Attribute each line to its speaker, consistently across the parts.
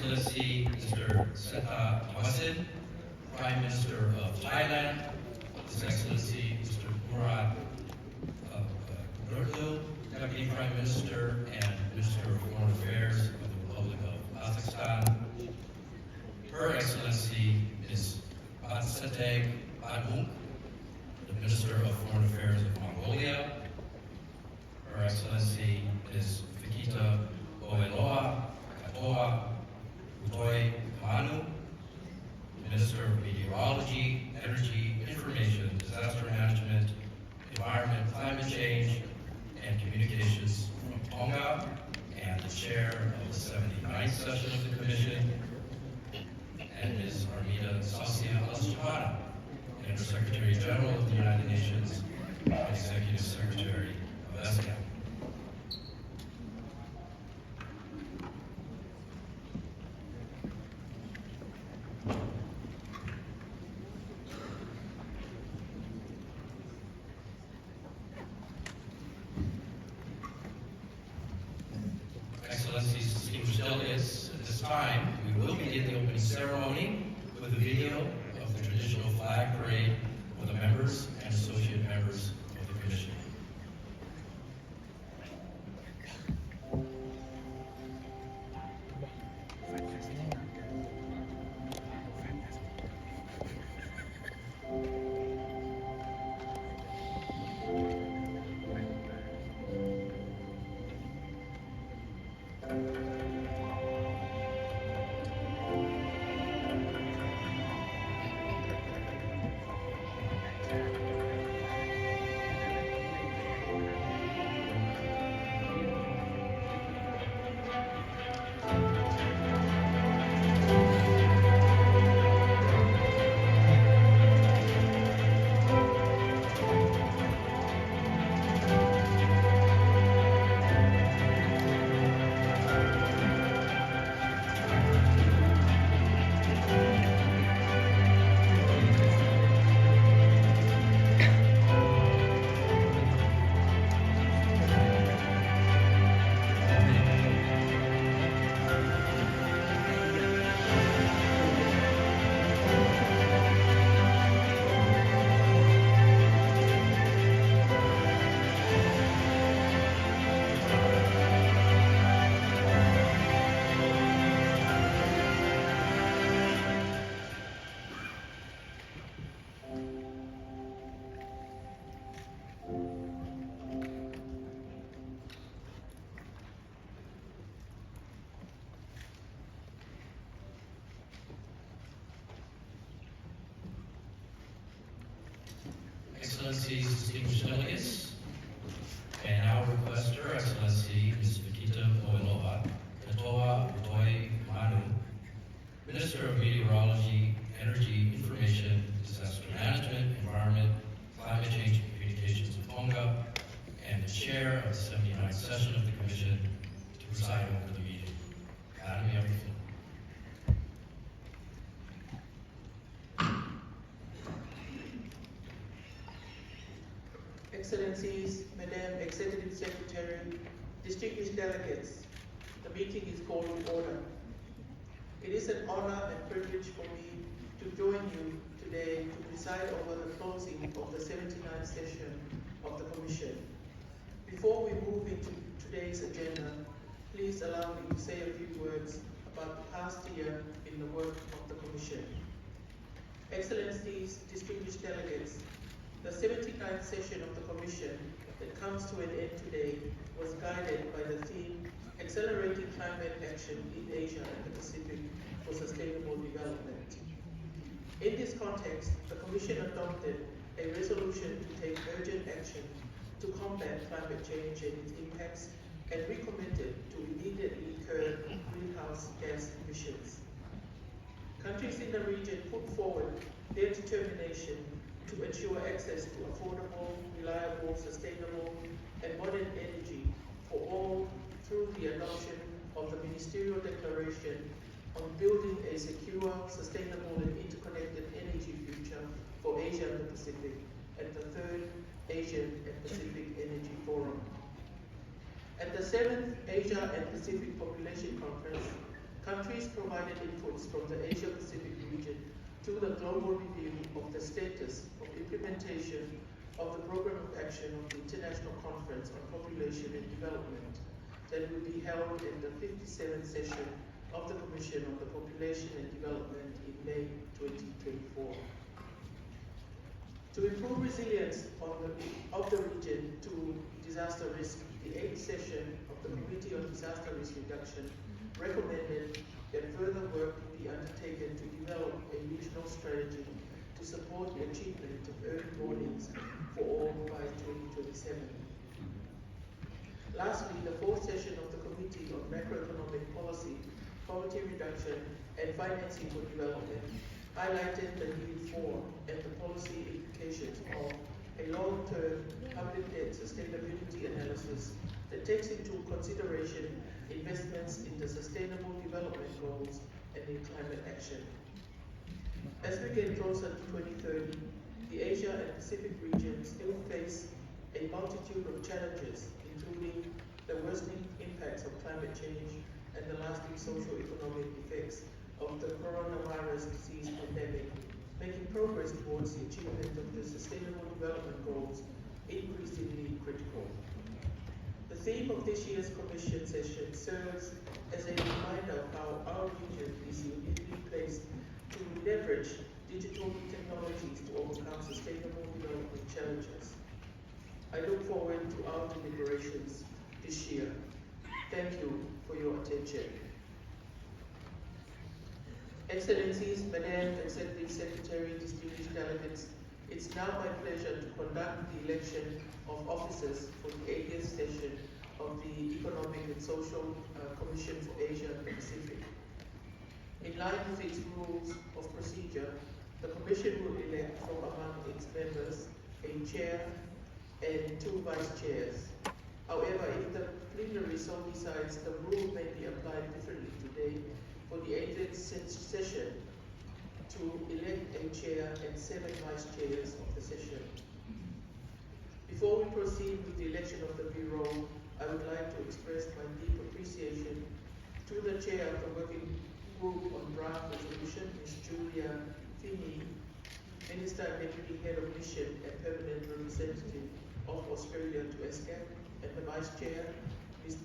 Speaker 1: Excellency Mr. Seta Thamassin, Prime Minister of Thailand, His Excellency Mr. Murad Nurtul, Deputy Prime Minister and Minister of Foreign Affairs of the Republic of Kazakhstan, Her Excellency Ms. Batsateg Badmunk, the Minister of Foreign Affairs of Mongolia, Her Excellency Ms. Fikita Oeloa Katoa Utoi Manu, Minister of Meteorology, Energy, Information, Disaster Management, Environment, Climate Change, and Communications from Tonga, and the Chair of the 79th Session of the Commission, and Ms. Armida Sasia Al-Shahada, Undersecretary General of the United Nations and Executive Secretary of Escap. Excellencies, distinguished delegates, at this time, we will begin the opening ceremony with a video of the traditional flag parade for the members and associate members of the Commission. Excellencies, distinguished delegates, and now request Her Excellency Ms. Fikita Oeloa Katoa Utoi Manu, Minister of Meteorology, Energy, Information, Disaster Management, Environment, Climate Change, and Communications of Tonga, and the Chair of the 79th Session of the Commission to preside over the meeting. Madam, you have the floor.
Speaker 2: Excellencies, Madam Executive Secretary, distinguished delegates, the meeting is called to order. It is an honor and privilege for me to join you today to preside over the closing of the 79th session of the Commission. Before we move into today's agenda, please allow me to say a few words about the past year in the work of the Commission. Excellencies, distinguished delegates, the 79th session of the Commission that comes to an end today was guided by the theme, Accelerating Climate Action in Asia and the Pacific for Sustainable Development. In this context, the Commission adopted a resolution to take urgent action to combat climate change and its impacts, and recommitted to immediately curb greenhouse gas emissions. Countries in the region put forward their determination to ensure access to affordable, reliable, sustainable, and modern energy for all through the adoption of the Ministerial Declaration on building a secure, sustainable, and interconnected energy future for Asia and the Pacific at the 3rd Asian and Pacific Energy Forum. At the 7th Asia and Pacific Population Conference, countries provided inputs from the Asia-Pacific region to the global review of the status of implementation of the Program of Action of the International Conference on Population and Development that will be held in the 57th session of the Commission on the Population and Development in May 2024. To improve resilience of the region to disaster risk, the 8th session of the Committee on Disaster Risk Reduction recommended that further work be undertaken to develop a regional strategy to support the achievement of early warnings for all by 2027. Lastly, the 4th session of the Committee on Macroeconomic Policy, Poverty Reduction and Financing for Development highlighted the need for and the policy implications of a long-term public debt sustainability analysis that takes into consideration investments in the Sustainable Development Goals and in climate action. As we get closer to 2030, the Asia and Pacific region still face a multitude of challenges, including the worsening impacts of climate change and the lasting socio-economic effects of the coronavirus disease pandemic, making progress towards the achievement of the Sustainable Development Goals increasingly critical. The theme of this year's Commission session serves as a reminder of how our region is uniquely placed to leverage digital technologies to overcome sustainable development challenges. I look forward to our deliberations this year. Thank you for your attention. Excellencies, Madam Executive Secretary, distinguished delegates, it's now my pleasure to conduct the election of officers for the 80th session of the Economic and Social Commission for Asia and the Pacific. In line with its rules of procedure, the Commission will elect from among its members a chair and 2 vice chairs. However, if the plenary so decides, the rule may be applied differently today for the 80th session to elect a chair and 7 vice chairs of the session. Before we proceed with the election of the Bureau, I would like to express my deep appreciation to the chair of the Working Group on Draft Resolution, Ms. Julia Finney, Minister and Deputy Head of Mission and Permanent Representative of Australia to Escap, and the Vice Chair, Ms.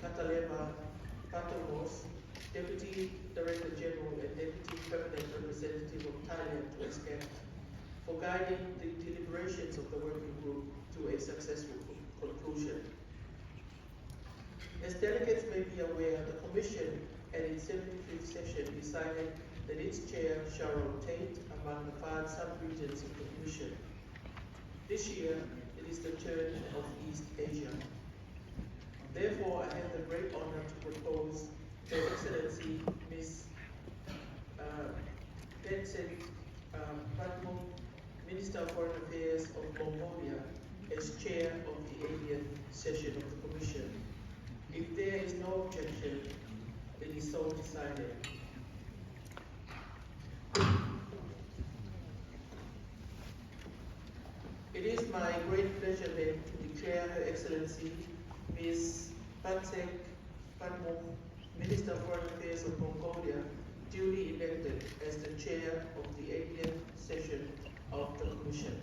Speaker 2: Katalema Patomos, Deputy Director General and Deputy Permanent Representative of Thailand to Escap, for guiding the deliberations of the Working Group to a successful conclusion. As delegates may be aware, the Commission at its 75th session decided that its chair shall rotate among the 5 sub-regions of the Commission. This year, it is the turn of East Asia. Therefore, I have the great honor to propose Her Excellency Ms. Betsy Patmok, Minister of Foreign Affairs of Mongolia, as chair of the 80th session of the Commission. If there is no objection, it is so decided. It is my great pleasure then to declare Her Excellency Ms. Betsy Patmok, Minister of Foreign Affairs of Mongolia, duly elected as the chair of the 80th session of the Commission.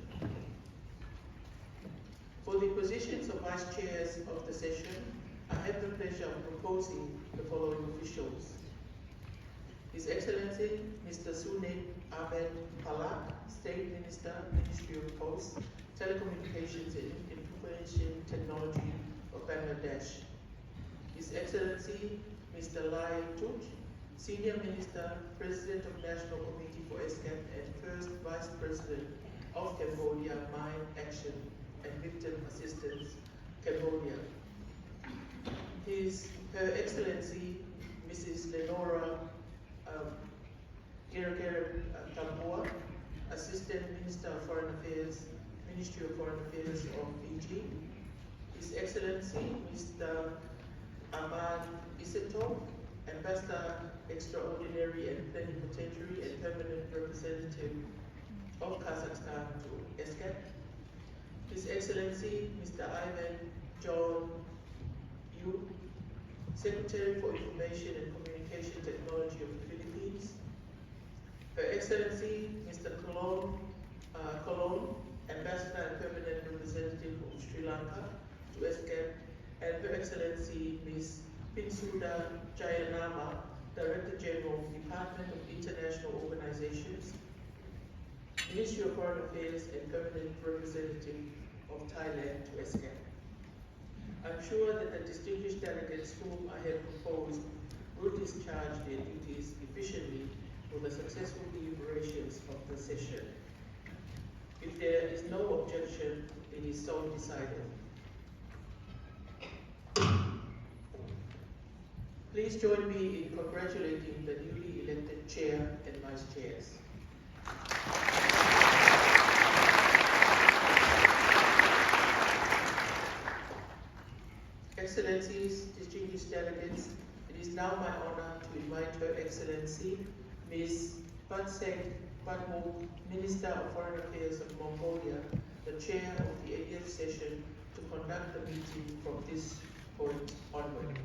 Speaker 2: For the positions of vice chairs of the session, I have the pleasure of proposing the following officials. His Excellency Mr. Sunim Ahmed Palak, State Minister, Ministry of Posts, Telecommunications and Information Technology of Bangladesh. His Excellency Mr. Lai Tuch, Senior Minister, President of National Committee for Escap and First Vice President of Cambodia Mine Action and Victim Assistance, Cambodia. Her Excellency Mrs. Lenora Tambua, Assistant Minister of Foreign Affairs, Ministry of Foreign Affairs of Fiji. His Excellency Mr. Ahmad Isetov, Ambassador Extraordinary and Plenipotentiary and Permanent Representative of Kazakhstan to Escap. His Excellency Mr. Ivan John Yu, Secretary for Information and Communication Communication Technology of the Philippines, Her Excellency Mr. Cologne, Ambassador and Permanent Representative of Sri Lanka to Escap, and Her Excellency Ms. Pinsuda Jayanama, Director General, Department of International Organizations, Ministry of Foreign Affairs and Permanent Representative of Thailand to Escap. I'm sure that the distinguished delegates whom I have proposed will discharge their duties efficiently for the successful deliberations of the session. If there is no objection, it is so decided. Please join me in congratulating the newly elected chair and vice chairs. Excellencies, distinguished delegates, it is now my honor to invite Her Excellency Ms. Patsek Patmuk, Minister of Foreign Affairs of Mongolia, the chair of the 80th session, to conduct the meeting from this point onward.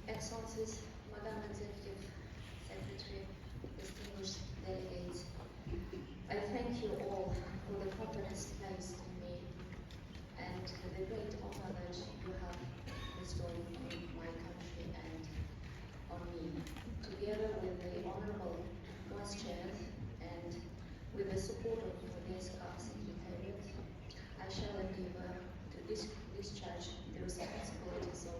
Speaker 3: Excellencies, Madam Executive Secretary, distinguished delegates, I thank you all for the confidence placed in me and the great honor that you have bestowed on my country and on me. Together with the Honorable Vice Chair and with the support of the Escap Secretariat, I shall endeavor to discharge the responsibilities of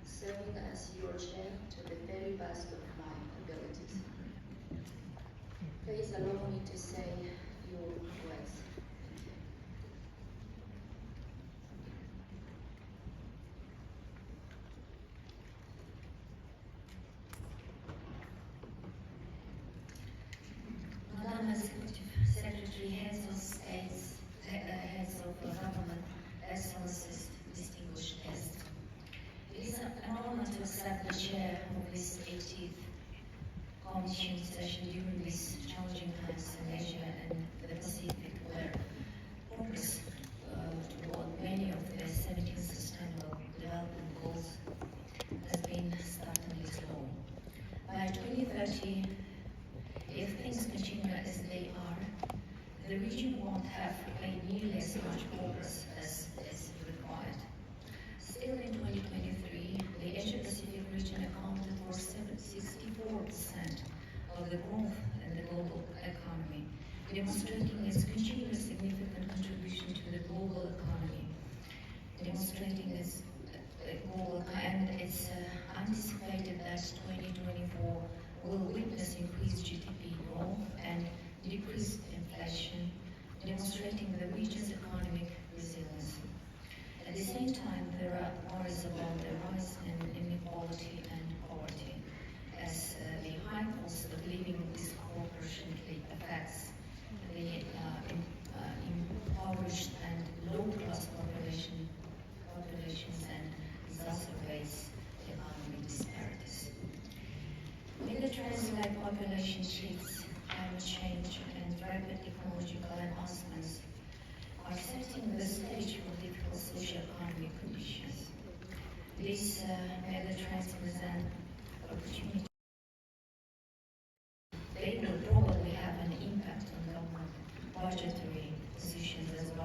Speaker 3: serving as your chair to the very best of my abilities. Please allow me to say a few words. Madam Executive Secretary, Heads of States, Heads of Government, Excellencies, distinguished guests. It is an honor to accept the chair of this 80th Commission session during these challenging times in Asia and the Pacific, where progress toward many of the 17 Sustainable Development Goals has been startlingly slow. By 2030, if things continue as they are, the region won't have made nearly as much progress as is required. Still in 2023, the Asia-Pacific region accounted for 64% of the growth in the global economy, demonstrating its continuous significant contribution to the global economy, and it's anticipated that 2024 will witness increased GDP growth and decreased inflation, demonstrating the region's economic resilience. At the same time, there are worries about the rise in inequality and poverty, as the high cost of living disproportionately affects the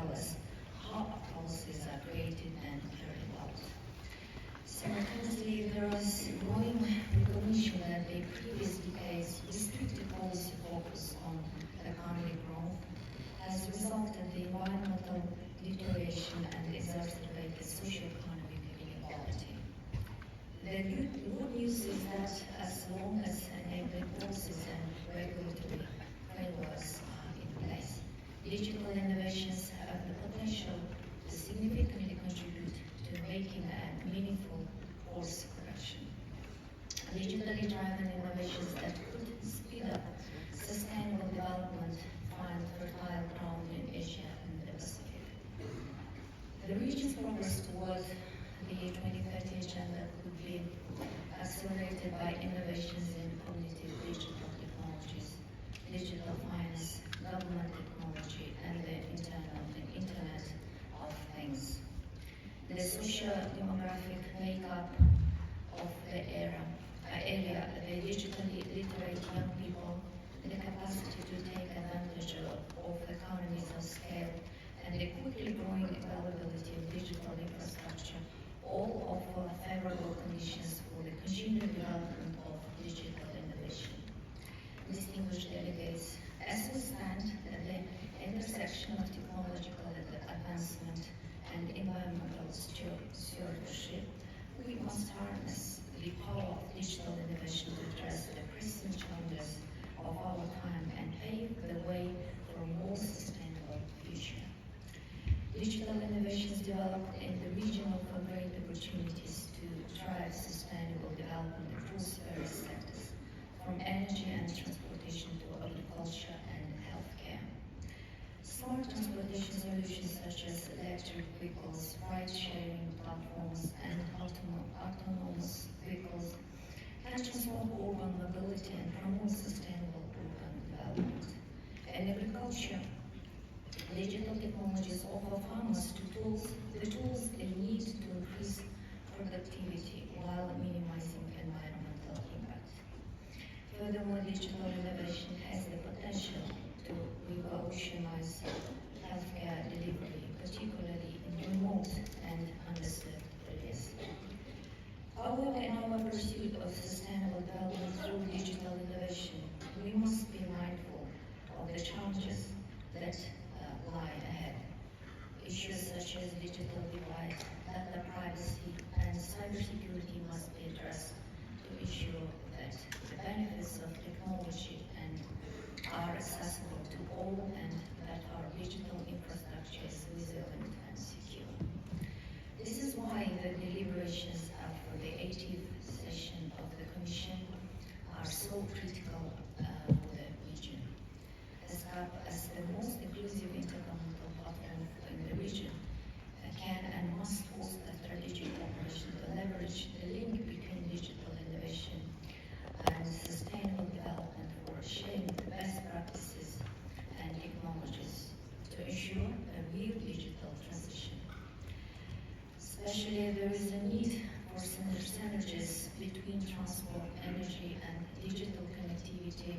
Speaker 3: well as how policies are created and carried out. Simultaneously, there is growing recognition that the previous decades' restricted policy focus on economic growth has resulted in environmental deterioration and exacerbated socio-economic inequality. The good news is that as long as enabling policies and regulatory frameworks are in place, digital innovations have the potential to significantly contribute to making a meaningful course correction. Digitally driven innovations that could speed up sustainable development find fertile ground in Asia and the Pacific. The region's progress toward the 2030 agenda could be accelerated by innovations in cognitive digital technologies, digital finance, government technology, and the Internet of Things. The socio-demographic makeup of the area, the digitally literate young people, the capacity to take advantage of economies of scale, and the quickly growing availability of digital infrastructure all offer favorable conditions for the continued development of digital innovation. Distinguished delegates, as we stand at the intersection of technological advancement and environmental stewardship, we must harness the power of digital innovation to address the pressing challenges of our time and pave the way for a more sustainable future. Digital innovations developed in the region offer great opportunities to drive sustainable development across various sectors, from energy and transportation to agriculture and healthcare. Smart transportation solutions such as electric vehicles, ride-sharing platforms, and autonomous vehicles can transform urban mobility and promote sustainable urban development. In agriculture, digital technologies offer farmers the tools they need to increase productivity while minimizing environmental impact. Furthermore, digital innovation has the potential to revolutionize healthcare delivery, particularly in remote and underserved areas. However, in our pursuit of sustainable development through digital innovation, we must be mindful of the challenges that lie ahead. Issues such as digital divide, data privacy, and cybersecurity must be addressed to ensure that the benefits of technology are accessible to all and that our digital infrastructure is resilient and secure. This is why the deliberations after the 80th session of the Commission are so critical for the region. Escap, as the most inclusive intergovernmental platform in the region, can and must foster strategic cooperation to leverage the link between digital innovation and sustainable development for sharing the best practices and technologies to ensure a real digital transition. Especially, there is a need for synergies between transport, energy, and digital connectivity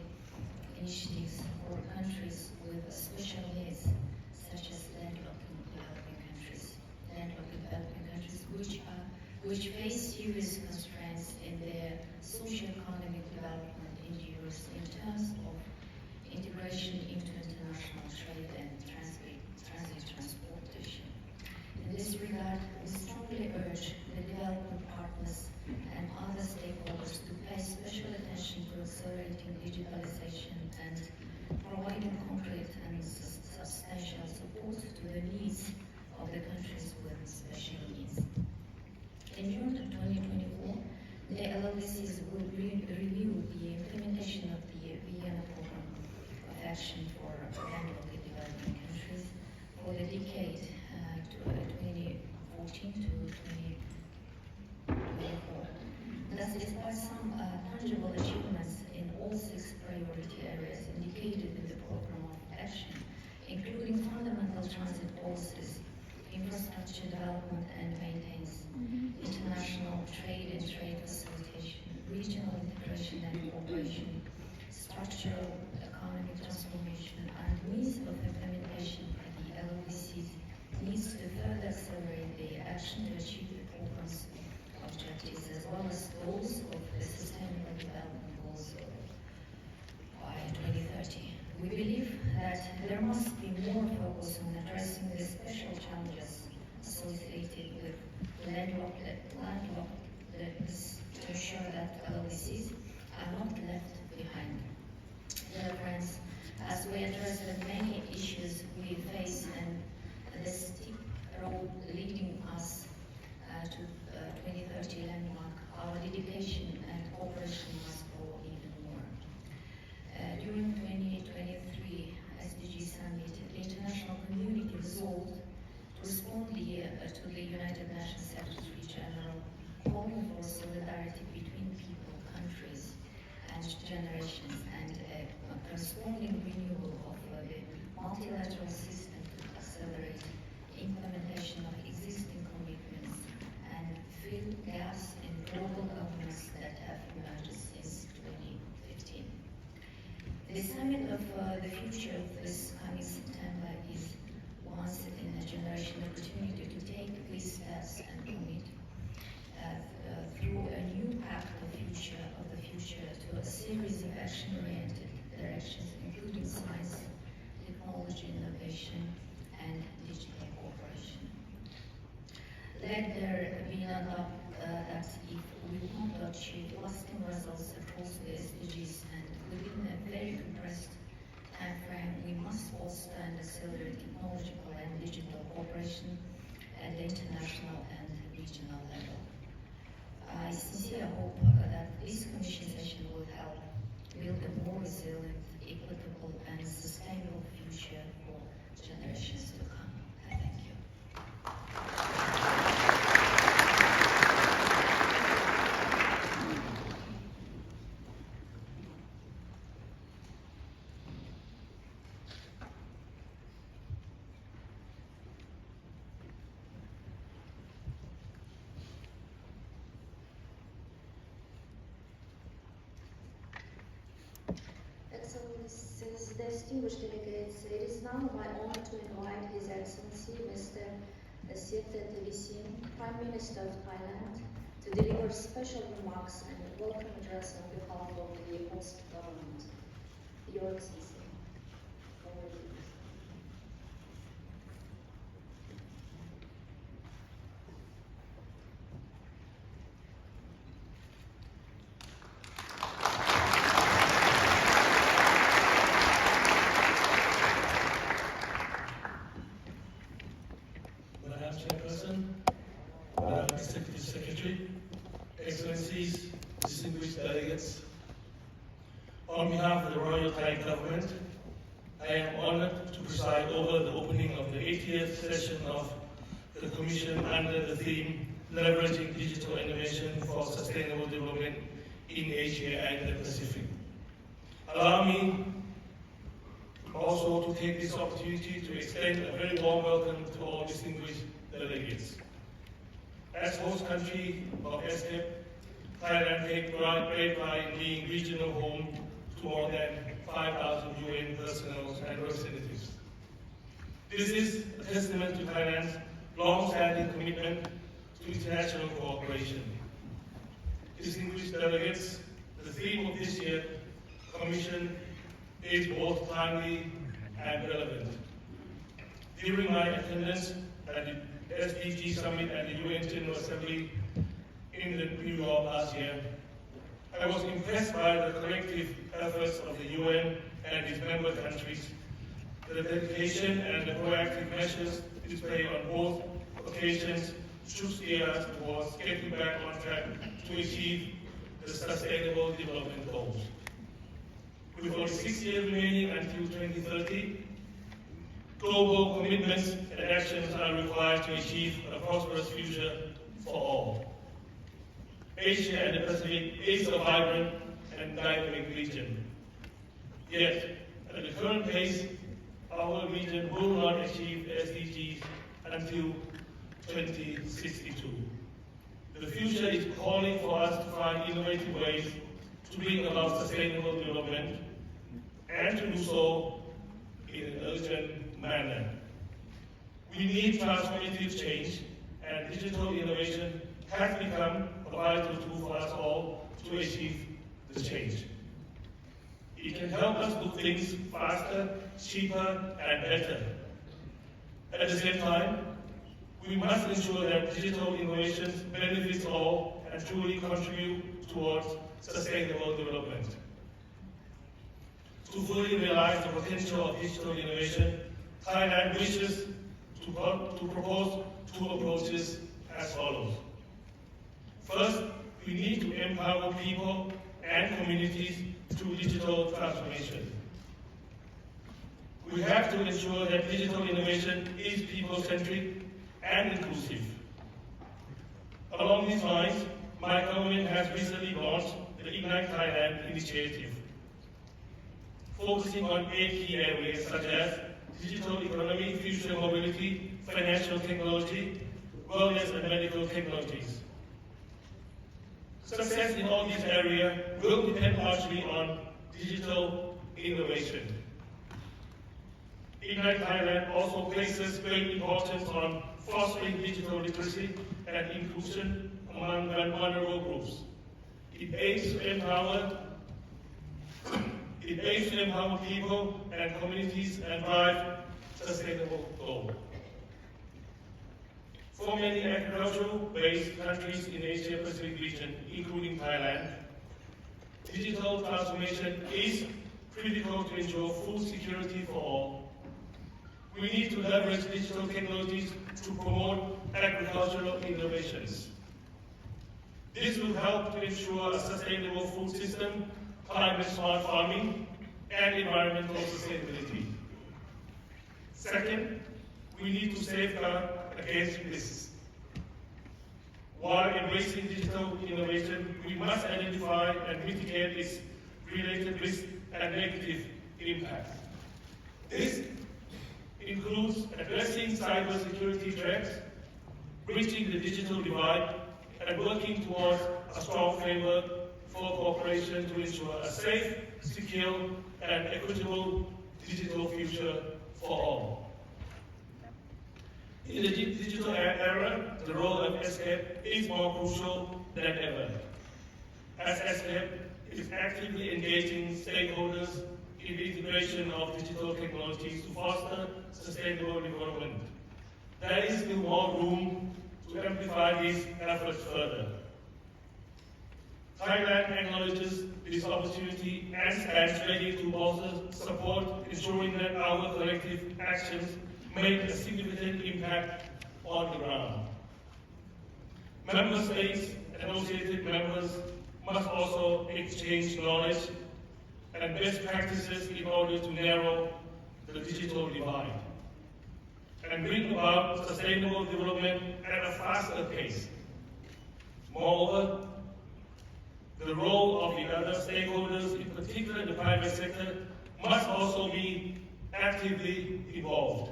Speaker 3: initiatives for countries with special needs, such as landlocked developing countries, which face serious constraints in their socio-economic development endeavors in terms of integration into international trade and transit transportation. In this regard, we strongly urge the development partners and other stakeholders to pay special attention to accelerating digitalization and providing concrete and substantial support to the needs of the countries with special needs. In June 2024, the LLDCs will review the implementation of the Vienna Program of Action for Landlocked Developing Countries for the decade 2014 to 2024. Thus, despite some tangible achievements in all 6 priority areas indicated in the Program of Action, including fundamental transit policies, infrastructure development and maintenance, international trade and trade facilitation, regional integration and cooperation, structural economic transformation, and means of implementation for the LLDCs focus on addressing the special challenges associated with landlocked to ensure that LOCs are not left behind. Dear friends, as we address the many issues we face and the steep road leading us to 2030 landmark, our dedication and cooperation must go even more. During 2023 SDG Summit, the international community resolved to respond to the United Nations Secretary General calling for solidarity between people, countries, and generations, and a corresponding renewal of the multilateral system to accelerate implementation of existing commitments and fill gaps in global governance that have emerged since 2015. The summit of the future of this coming September is once in a generation opportunity to take these steps and commit through a new pact of the future to a series of action-oriented directions, including science, technology, innovation, and digital cooperation. Let there be no doubt that if we want to achieve lasting results across the SDGs and within a very compressed time frame, we must foster and accelerate technological and digital cooperation at the international and regional level. I sincerely hope that this Commission session will help build a more resilient, equitable, and sustainable future for generations to come. I thank you.
Speaker 4: Distinguished delegates, it is now my honor to invite His Excellency Mr. Escap, Prime Minister of Thailand, to deliver special remarks and a welcome address on behalf of the host government. Your Excellency.
Speaker 5: Excellencies, distinguished delegates, on behalf of the Royal Thai Government, I am honored to preside over the opening of the 80th session of the Commission under the theme Leveraging Digital Innovation for Sustainable Development in Asia and the Pacific. Allow me also to take this opportunity to extend a very warm welcome to all distinguished delegates. As host country of Escap, Thailand takes great pride in being regional home to more than 5,000 UN personnel and representatives. This is a testament to Thailand's long-standing commitment to international cooperation. Distinguished delegates, the theme of this year's Commission is both timely and relevant. During my attendance at the SDG Summit at the UN General Assembly in New York last year, I was impressed by the collective efforts of the UN and its member countries, the dedication and the proactive measures displayed on both occasions should steer us towards getting back on track to achieve the Sustainable Development Goals. With only 6 years remaining until 2030, global commitments and actions are required to achieve a prosperous future for all. Asia and the Pacific is a vibrant and dynamic region. Yet, at the current pace, our region will not achieve SDGs until 2062. The future is calling for us to find innovative ways to bring about sustainable development and to do so in an urgent manner. We need transformative change, and digital innovation has become a vital tool for us all to achieve the change. It can help us do things faster, cheaper, and better. At the same time, we must ensure that digital innovations benefit all and truly contribute towards sustainable development. To fully realize the potential of digital innovation, Thailand wishes to propose two approaches as follows. First, we need to empower people and communities through digital transformation. We have to ensure that digital innovation is people-centric and inclusive. Along these lines, my government has recently launched the Ignite Thailand initiative, focusing on 8 key areas such as digital economy, future mobility, financial technology, wellness and medical technologies. Success in all these areas will depend largely on digital innovation. Ignite Thailand also places great importance on fostering digital literacy and inclusion among vulnerable groups. It aims to empower people and communities and drive sustainable growth. For many agricultural-based countries in the Asia-Pacific region, including Thailand, digital transformation is critical to ensure food security for all. We need to leverage digital technologies to promote agricultural innovations. This will help to ensure a sustainable food system, climate-smart farming, and environmental sustainability. Second, we need to safeguard against risks. While embracing digital innovation, we must identify and mitigate its related risks and negative impact. This includes addressing cybersecurity threats, bridging the digital divide, and working towards a strong framework for cooperation to ensure a safe, secure, and equitable digital future for all. In the digital era, the role of Escap is more crucial than ever, as Escap is actively engaging stakeholders in the integration of digital technologies to foster sustainable development. There is still more room to amplify these efforts further. Thailand acknowledges this opportunity and stands ready to also support ensuring that our collective actions make a significant impact on the ground. Member states and associated members must also exchange knowledge and best practices in order to narrow the digital divide and bring about sustainable development at a faster pace. Moreover, the role of the other stakeholders, in particular the private sector, must also be actively involved.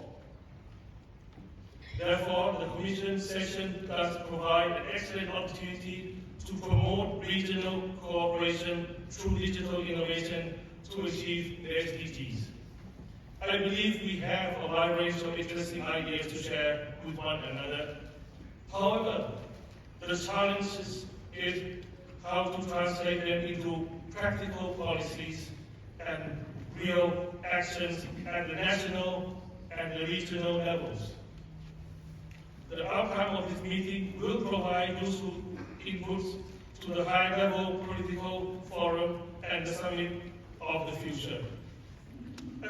Speaker 5: Therefore, the Commission session does provide an excellent opportunity to promote regional cooperation through digital innovation to achieve the SDGs. I believe we have a wide range of interesting ideas to share with one another. However, the challenge is how to translate them into practical policies and real actions at the national and the regional levels. The outcome of this meeting will provide useful inputs to the high-level political forum and the summit of the future,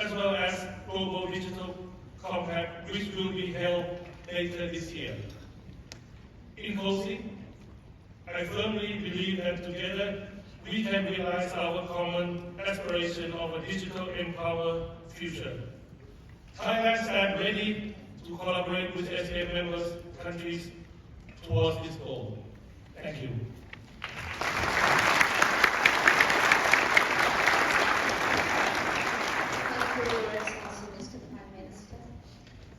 Speaker 5: as well as Global Digital Compact, which will be held later this year. In closing, I firmly believe that together we can realize our common aspiration of a digital empowered future. Thailand stands ready to collaborate with SAF members countries towards this goal. Thank you.
Speaker 4: Thank you, Your Excellency, Mr. Prime Minister.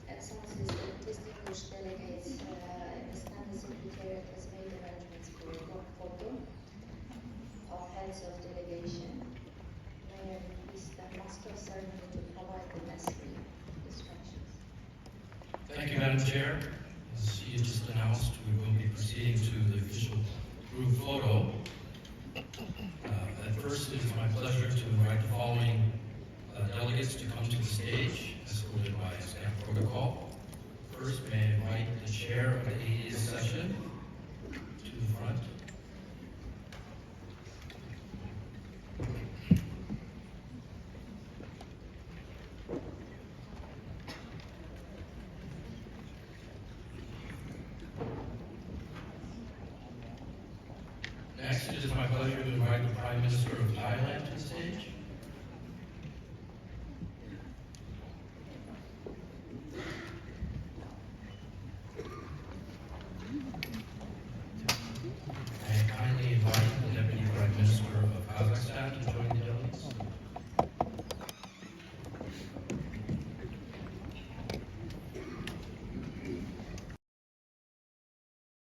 Speaker 4: Excellencies, distinguished delegates, the Standing Secretariat has made arrangements for a group photo of heads of delegation. May I please the Master of Ceremony to provide the necessary instructions.
Speaker 1: Thank you, Madam Chair. As you just announced, we will be proceeding to the official group photo. At first, it is my pleasure to invite the following delegates to come to the stage, escorted by Escap protocol. First, may I invite the chair of the 80th session to the front. Next, it is my pleasure to invite the Prime Minister of Thailand to the stage.